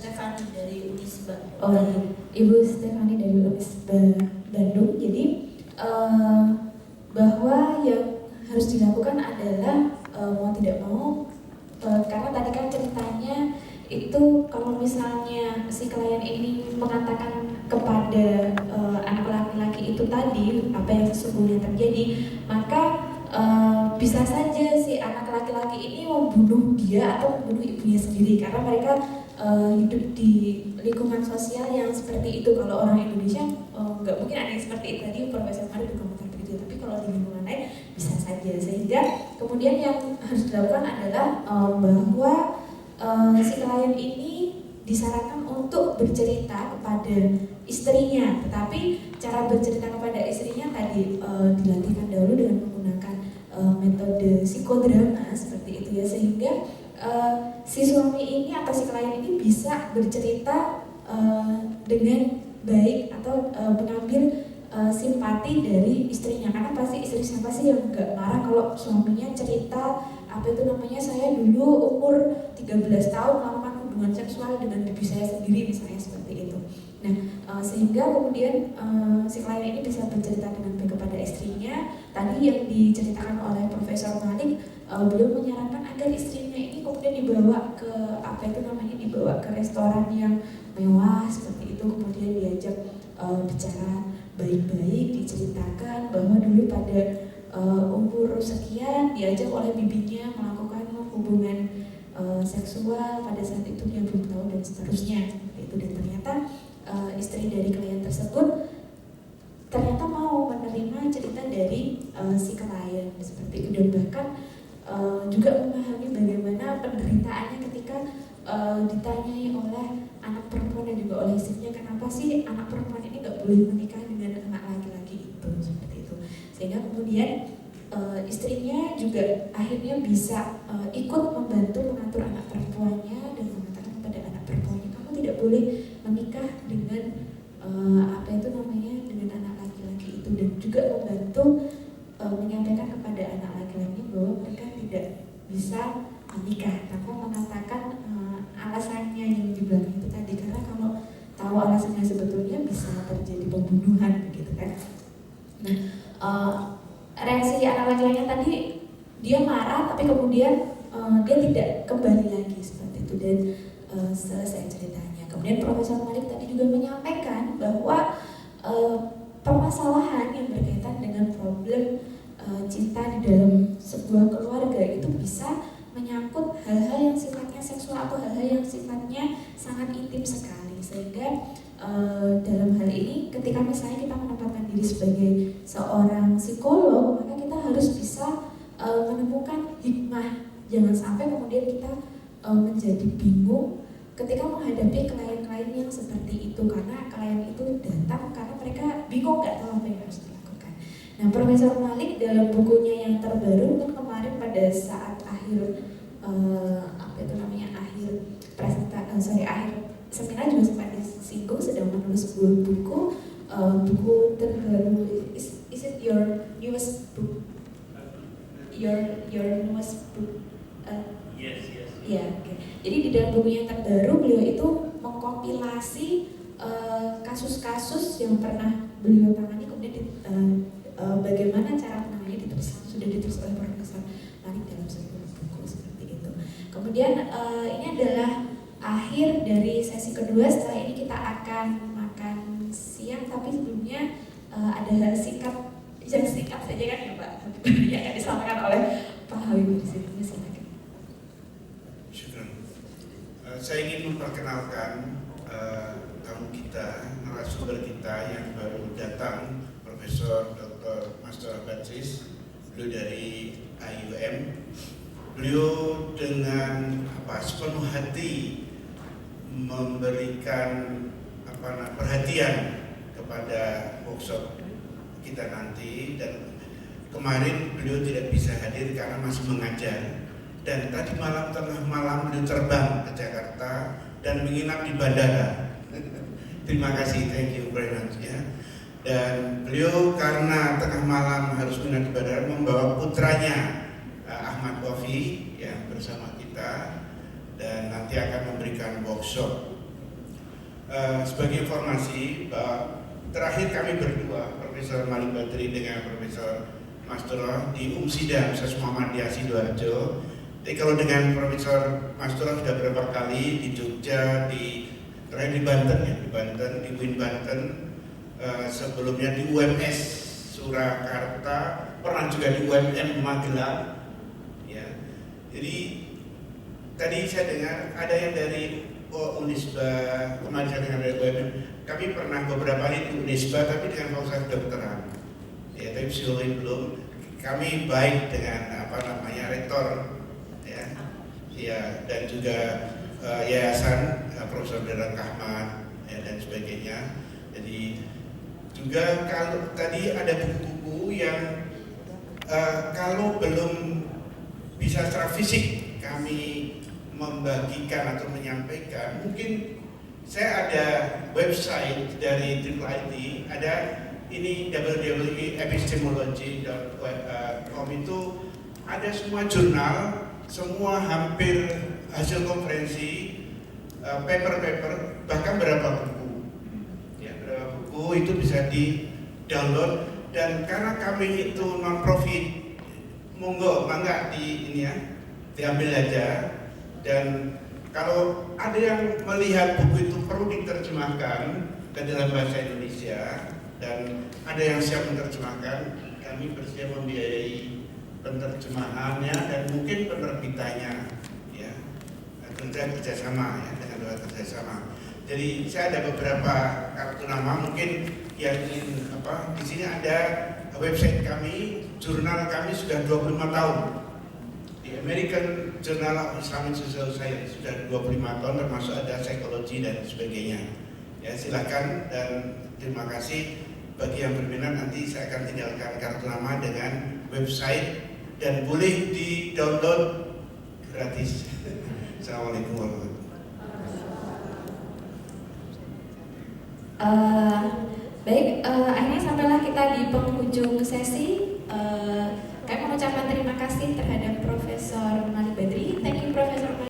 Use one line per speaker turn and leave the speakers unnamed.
Stefani dari Unisba.
Oh, Ibu Stefani dari Unisba Bandung. Jadi bahwa yang harus dilakukan adalah mau tidak mau, karena tadi kan ceritanya itu kalau misalnya si klien ini mengatakan kepada anak laki-laki itu tadi apa yang sesungguhnya terjadi, maka bisa saja si anak laki-laki ini membunuh dia atau membunuh ibunya sendiri, karena mereka hidup di lingkungan sosial yang seperti itu. Kalau orang Indonesia nggak mungkin ada yang seperti itu, tadi Profesor Mari juga mengatakan begitu, tapi kalau di lingkungan lain bisa saja. Sehingga kemudian yang harus dilakukan adalah bahwa si klien ini disarankan untuk bercerita kepada istrinya, tetapi cara bercerita kepada istrinya tadi dilatihkan dahulu dengan menggunakan metode psikodrama seperti itu ya, sehingga si suami ini atau si klien ini bisa bercerita dengan baik atau mengambil simpati dari istrinya, karena pasti istri siapa sih yang nggak marah kalau suaminya cerita apa itu namanya, saya dulu umur 13 tahun melakukan hubungan seksual dengan bibi saya sendiri misalnya seperti itu. Nah, sehingga kemudian si klien ini bisa bercerita dengan baik kepada istrinya. Tadi yang diceritakan oleh Profesor Malik, beliau menyarankan agar istrinya ini kemudian dibawa ke apa itu namanya, dibawa ke restoran yang mewah seperti itu, kemudian diajak bicara baik-baik, diceritakan bahwa dulu pada umur sekian diajak oleh bibinya melakukan hubungan seksual, pada saat itu dia belum tahu dan seterusnya itu. Dan ternyata istri dari klien tersebut ternyata mau menerima cerita dari si klien seperti itu, dan bahkan juga memahami bagaimana penderitaannya ketika ditanyai oleh anak perempuan dan juga oleh istrinya, kenapa sih anak perempuan ini nggak boleh menikah dengan anak laki-laki itu seperti itu. Sehingga kemudian istrinya juga akhirnya bisa ikut membantu mengatur anak perempuannya dan mengatakan kepada anak perempuannya, kamu tidak boleh menikah dengan apa itu namanya, dengan anak laki-laki itu, dan juga membantu menyampaikan kepada anak laki-laki bahwa mereka tidak bisa menikah tanpa mengatakan alasannya yang di belakang itu tadi, karena kalau tahu alasannya sebetulnya bisa terjadi pembunuhan begitu kan. Nah, reaksi anak laki-lakinya tadi, dia marah tapi kemudian dia tidak kembali lagi seperti itu, dan selesai ceritanya. Kemudian Profesor Malik tadi juga menyampaikan bahwa permasalahan yang berkaitan dengan problem cinta di dalam sebuah keluarga itu bisa menyangkut hal-hal yang sifatnya seksual atau hal-hal yang sifatnya sangat intim sekali, sehingga dalam hal ini ketika misalnya kita menempatkan diri sebagai seorang psikolog, maka kita harus bisa menemukan hikmah. Jangan sampai kemudian kita menjadi bingung ketika menghadapi klien-klien yang seperti itu, karena klien itu datang karena mereka bingung, nggak tahu apa yang harus dilakukan. Nah, Profesor Malik dalam bukunya yang terbaru kan kemarin pada saat akhir apa itu namanya, akhir seminar juga sempat disinggung, sedang menulis sebuah buku terbaru. Is it your newest book? Your newest book?
Yes.
Ya, okay. Jadi di dalam bukunya yang terbaru beliau itu mengkompilasi kasus-kasus yang pernah beliau tangani, kemudian bagaimana cara menangannya sudah ditulis oleh Profesor Malik dalam sebuah buku seperti itu. Kemudian ini adalah akhir dari sesi kedua. Setelah ini kita akan makan siang, tapi sebelumnya ada hal singkat saja kan ya Pak, yang akan disampaikan oleh Pak Habib di sini. Silakan.
Saya ingin memperkenalkan tamu kita, narasumber kita yang baru datang, Profesor Dr. Master Batsis, beliau dari IUM. Beliau dengan sepenuh hati memberikan perhatian kepada workshop kita nanti, dan kemarin beliau tidak bisa hadir karena masih mengajar. Dan tadi malam, tengah malam beliau terbang ke Jakarta dan menginap di bandara. Terima kasih, thank you very much ya. Dan beliau karena tengah malam harus menginap di bandara, membawa putranya Ahmad Wafi yang bersama kita, dan nanti akan memberikan workshop sebagai informasi bahwa terakhir kami berdua, Profesor Malik Badri dengan Profesor Masturah di UMSIDA Universitas Muhammadiyah Sidoarjo. Jadi kalau dengan Profesor Masturah sudah berapa kali di Jogja, terakhir di Banten ya, di UIN Banten, sebelumnya di UMS Surakarta, pernah juga di UMM Magelang. Ya. Jadi tadi saya dengar ada yang dari Unisba, kemarin saya dengar dari UMM. Kami pernah beberapa kali di Unisba, tapi dengan fakultas kedokteran. Ya, tapi psikologi belum. Kami baik dengan rektor, ya, dan juga yayasan Profesor Dadan Kahmat, ya, dan sebagainya. Jadi juga kalau tadi ada buku-buku yang kalau belum bisa secara fisik kami membagikan atau menyampaikan, mungkin saya ada website dari Triple IT, ada ini www.epistemology.com, itu ada semua jurnal, semua hampir hasil konferensi, paper-paper, bahkan berapa buku, ya, berapa buku itu bisa di-download. Dan karena kami itu non-profit, monggo bangga diambil aja. Dan kalau ada yang melihat buku itu perlu diterjemahkan ke dalam bahasa Indonesia dan ada yang siap menerjemahkan, kami bersedia membiayai penerjemahannya dan mungkin penerbitannya, ya. Tentunya kerjasama, ya, dengan dua kerjasama. Jadi saya ada beberapa kartu nama, mungkin yang ingin di sini ada website kami, jurnal kami sudah 25 tahun. Di American Journal of Islamic Social Science sudah 25 tahun, termasuk ada psikologi dan sebagainya. Ya, silakan dan terima kasih. Bagi yang berminat nanti saya akan tinggalkan kartu nama dengan website dan boleh di-download gratis. Assalamualaikum warahmatullahi
wabarakatuh. Baik, akhirnya sampailah kita di penghujung sesi. Kami mengucapkan terima kasih terhadap